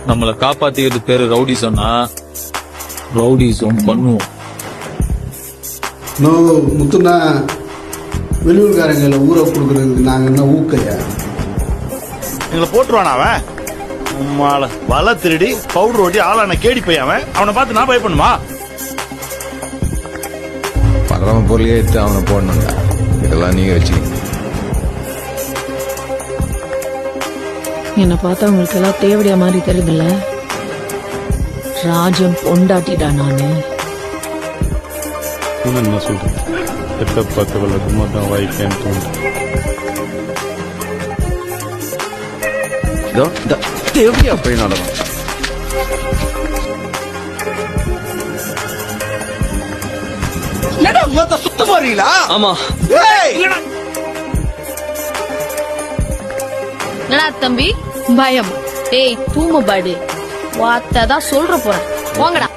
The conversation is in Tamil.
நம்மளை காப்பாத்திக்கிறது பேரு ரவுடிசம்னா ரவுடிசம் பண்ணுவோம். நோ முத்துனா வெளியூர்காரங்கள ஊரை கொடுக்கறதுக்கு நாங்க என்ன ஊக்கையா? எங்களை போட்டுருவானா அவன்? உம்மால வலை திருடி பவுடர் ஓட்டி ஆளான கேடி போய் அவனை பார்த்து நான் பயப்படணுமா? பரம பொருளையே எடுத்து அவனை போடணுங்க. இதெல்லாம் நீங்க வச்சுக்கீங்க. என்னை பார்த்தா உங்களுக்கு எல்லாம் தேவடியா மாதிரி தெரியுதுல்ல? ராஜம் பொண்டாட்டிடா நானு. என்ன சொல்றேன்? எத்த பார்த்த விளக்குமா தான் வாய்க்கேன்னு தோணுது. தேவையா போய் நடக்கும். சுத்த போறீங்களா? ஆமா. என்னடா தம்பி பயம்? டேய் தூம பாடு வார்த்தைதான் சொல்ற போறேன். போங்கடா.